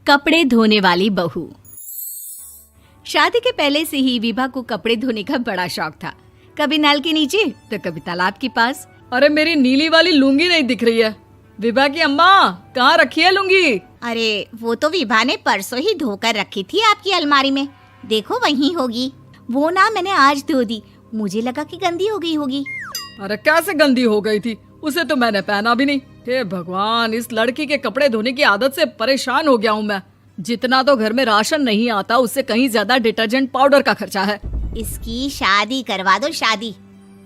कपड़े धोने वाली बहू। शादी के पहले से ही विभा को कपड़े धोने का बड़ा शौक था। कभी नल के नीचे तो कभी तालाब के पास। अरे मेरी नीली वाली लुंगी नहीं दिख रही है। विभा की अम्मा, कहाँ रखी है लुंगी? अरे वो तो विभा ने परसों ही धोकर रखी थी आपकी अलमारी में, देखो वहीं होगी। वो ना मैंने आज धो दी, मुझे लगा कि गंदी हो गई होगी। अरे कैसे गंदी हो गई थी? उसे तो मैंने पहना भी नहीं। हे भगवान, इस लड़की के कपड़े धोने की आदत से परेशान हो गया हूँ मैं। जितना तो घर में राशन नहीं आता, उससे कहीं ज्यादा डिटर्जेंट पाउडर का खर्चा है। इसकी शादी करवा दो, शादी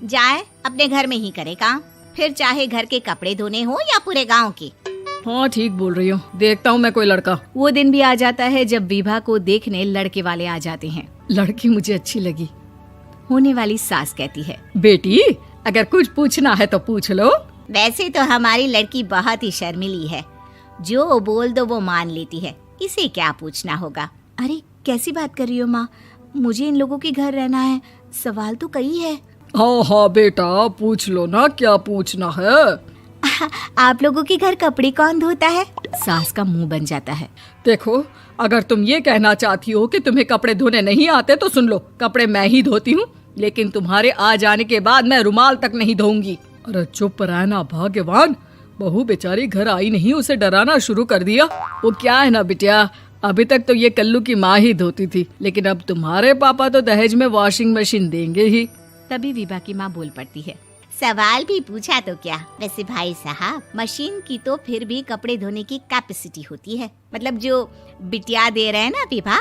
जाए अपने घर में ही करे काम, फिर चाहे घर के कपड़े धोने हो या पूरे गांव के। हाँ ठीक बोल रही हो, देखता हूँ मैं कोई लड़का। वो दिन भी आ जाता है जब विभा को देखने लड़के वाले आ जाते हैं। लड़की मुझे अच्छी लगी। होने वाली सास कहती है, बेटी अगर कुछ पूछना है तो पूछ लो। वैसे तो हमारी लड़की बहुत ही शर्मीली है, जो बोल दो वो मान लेती है, इसे क्या पूछना होगा। अरे कैसी बात कर रही हो माँ, मुझे इन लोगों के घर रहना है, सवाल तो कई है। हाँ हाँ बेटा, पूछ लो ना, क्या पूछना है। आप लोगों के घर कपड़े कौन धोता है? सास का मुंह बन जाता है। देखो, अगर तुम ये कहना चाहती हो कि तुम्हें कपड़े धोने नहीं आते तो सुन लो, कपड़े मैं ही धोती हूँ, लेकिन तुम्हारे आ जाने के बाद मैं रुमाल तक नहीं धोऊंगी। अरे चुप रहना भाग्यवान, बहू बेचारी घर आई नहीं, उसे डराना शुरू कर दिया। वो क्या है ना बिटिया, अभी तक तो ये कल्लू की माँ ही धोती थी, लेकिन अब तुम्हारे पापा तो दहेज में वॉशिंग मशीन देंगे ही। तभी विभा की माँ बोल पड़ती है, सवाल भी पूछा तो क्या। वैसे भाई साहब, मशीन की तो फिर भी कपड़े धोने की कैपेसिटी होती है। मतलब जो बिटिया दे रहे हैं ना विभा,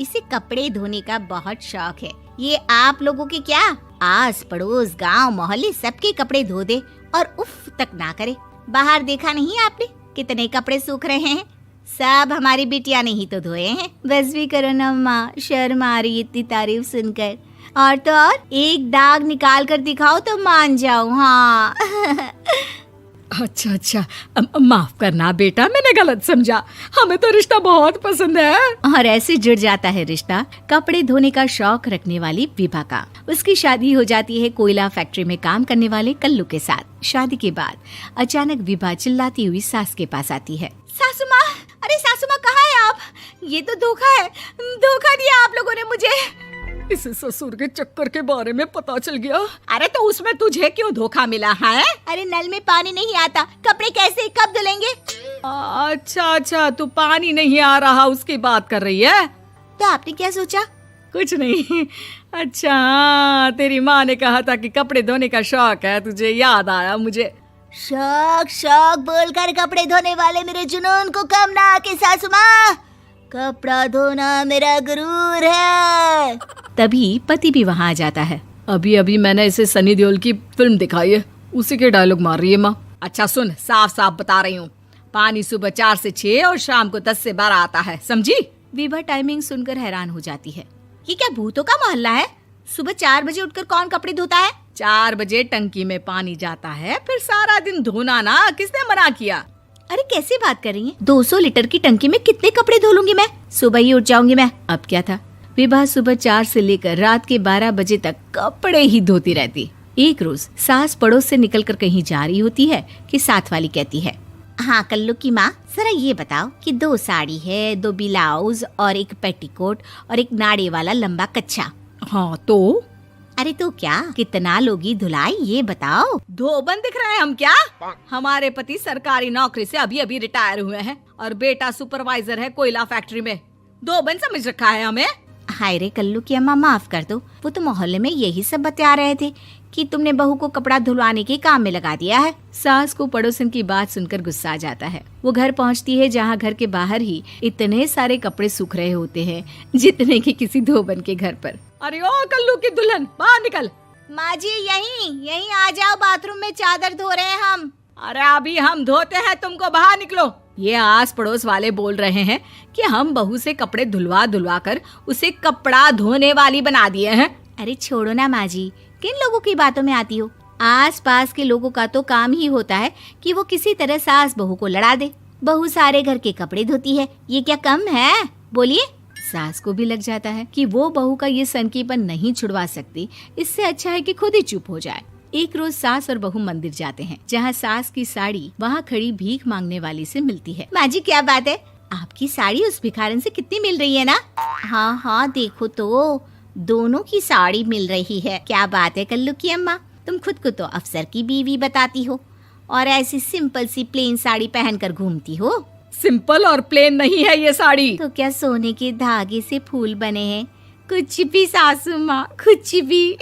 इसे कपड़े धोने का बहुत शौक है। ये आप लोगों के क्या, आस पड़ोस गांव मोहल्ले सबके कपड़े धो दे और उफ तक ना करे। बाहर देखा नहीं आपने कितने कपड़े सूख रहे हैं? सब हमारी बिटिया ने ही तो धोए हैं। बस भी करो ना माँ, शर्म आ रही इतनी तारीफ सुनकर। और तो और एक दाग निकाल कर दिखाओ तो मान जाओ। हाँ अच्छा, माफ करना बेटा, मैंने गलत समझा। हमें तो रिश्ता बहुत पसंद है। और ऐसे जुड़ जाता है रिश्ता कपड़े धोने का शौक रखने वाली विभा का। उसकी शादी हो जाती है कोयला फैक्ट्री में काम करने वाले कल्लू के साथ। शादी के बाद अचानक विभा चिल्लाती हुई सास के पास आती है। सासू माँ, अरे सासू माँ कहाँ है आप? ये तो धोखा है, धोखा दिया आप लोगों ने मुझे। इसे ससुर के चक्कर के बारे में पता चल गया। अरे तो उसमें तुझे क्यों धोखा मिला है? अरे नल में पानी नहीं आता, कपड़े कैसे कब धुलेंगे? अच्छा, तू पानी नहीं आ रहा उसकी बात कर रही है। तो आपने क्या सोचा? कुछ नहीं। अच्छा, तेरी माँ ने कहा था कि कपड़े धोने का शौक है तुझे, याद आया मुझे। शौक बोलकर कपड़े धोने वाले मेरे जुनून को कम ना आके सासू माँ, कपड़ा धोना मेरा गुरूर है। तभी पति भी वहाँ आ जाता है। अभी मैंने इसे सनी देओल की फिल्म दिखाई है, उसी के डायलॉग मार रही है माँ। अच्छा सुन, साफ बता रही हूँ, पानी सुबह 4 से 6 और शाम को 10 से 12 आता है, समझी? विभा टाइमिंग सुनकर हैरान हो जाती है। ये क्या भूतों का मोहल्ला है? सुबह 4 बजे उठकर कौन कपड़े धोता है? 4 बजे टंकी में पानी जाता है, फिर सारा दिन धोना ना, किसने मना किया? अरे कैसी बात कर रही हैं? 200 लीटर की टंकी में कितने कपड़े धो लूंगी मैं? सुबह ही उठ जाऊंगी मैं। अब क्या था, विभा सुबह 4 से लेकर रात के 12 बजे तक कपड़े ही धोती रहती। एक रोज सास पड़ोस से निकलकर कहीं जा रही होती है कि साथ वाली कहती है, हाँ कल्लू की माँ, जरा ये बताओ कि 2 साड़ी है, 2 ब्लाउज और एक पेटीकोट और एक नाड़े वाला लंबा कच्छा। हाँ तो? अरे तो क्या, कितना लोगी धुलाई ये बताओ। धोबन दिख रहे हैं हम क्या? हमारे पति सरकारी नौकरी से अभी रिटायर हुए हैं और बेटा सुपरवाइजर है कोयला फैक्ट्री में। धोबन समझ रखा है हमें। हाय रे कल्लू की अम्मा, माफ कर दो, वो तो मोहल्ले में यही सब बता रहे थे कि तुमने बहू को कपड़ा धुलवाने के काम में लगा दिया है। सास को पड़ोसन की बात सुनकर गुस्सा आ जाता है। वो घर पहुंचती है जहां घर के बाहर ही इतने सारे कपड़े सूख रहे होते हैं जितने कि किसी धोबन के घर पर। अरे ओ कल्लू की दुल्हन, बाहर निकल। माँ जी यहीं आ जाओ, बाथरूम में चादर धो रहे हैं हम। अरे अभी हम धोते हैं, तुमको बाहर निकलो। ये आस पड़ोस वाले बोल रहे हैं कि हम बहू से कपड़े धुलवा कर उसे कपड़ा धोने वाली बना दिए हैं। अरे छोड़ो ना माँ जी, किन लोगों की बातों में आती हो? आस पास के लोगों का तो काम ही होता है कि वो किसी तरह सास बहू को लड़ा दे। बहू सारे घर के कपड़े धोती है, ये क्या कम है? बोलिए। सास को भी लग जाता है कि वो बहू का ये सनकीपन नहीं छुड़वा सकती, इससे अच्छा है कि खुद ही चुप हो जाए। एक रोज सास और बहू मंदिर जाते हैं, जहाँ सास की साड़ी वहाँ खड़ी भीख मांगने वाली से मिलती है। माँ जी क्या बात है, आपकी साड़ी उस भिखारन से कितनी मिल रही है ना? हाँ हाँ देखो तो, दोनों की साड़ी मिल रही है। क्या बात है कल्लू की अम्मा, तुम खुद को तो अफसर की बीवी बताती हो और ऐसी सिंपल सी प्लेन साड़ी पहनकर घूमती हो। सिंपल और प्लेन नहीं है ये साड़ी। तो क्या सोने के धागे से फूल बने हैं? कुछ भी सासू माँ, कुछ भी।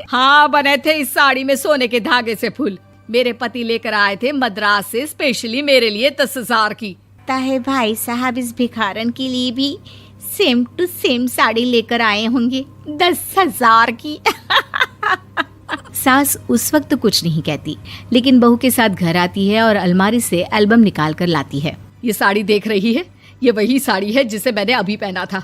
हाँ बने थे इस साड़ी में सोने के धागे से फूल। मेरे पति लेकर आए थे मद्रास से स्पेशली मेरे लिए 10,000 की। ताहे भाई साहब इस भिखारन के लिए भी सेम टू सेम साड़ी लेकर आए होंगे 10,000 की। सास उस वक्त तो कुछ नहीं कहती, लेकिन बहू के साथ घर आती है और अलमारी से एल्बम निकाल कर लाती है। ये साड़ी देख रही है, ये वही साड़ी है जिसे मैंने अभी पहना था।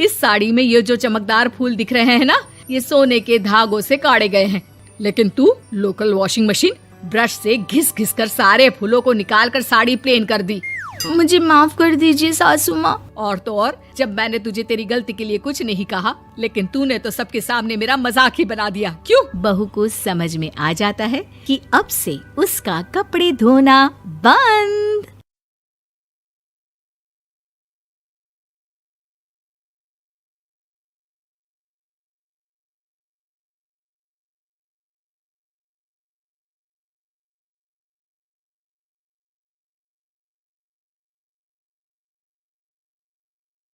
इस साड़ी में ये जो चमकदार फूल दिख रहे हैं ना, ये सोने के धागों से काढ़े गए हैं। लेकिन तू लोकल वॉशिंग मशीन ब्रश से घिस घिस कर सारे फूलों को निकाल कर साड़ी प्लेन कर दी। मुझे माफ कर दीजिए सासू माँ। और तो और, जब मैंने तुझे तेरी गलती के लिए कुछ नहीं कहा, लेकिन तूने तो सबके सामने मेरा मजाक ही बना दिया। क्यों? बहू को समझ में आ जाता है कि अब से उसका कपड़े धोना बंद।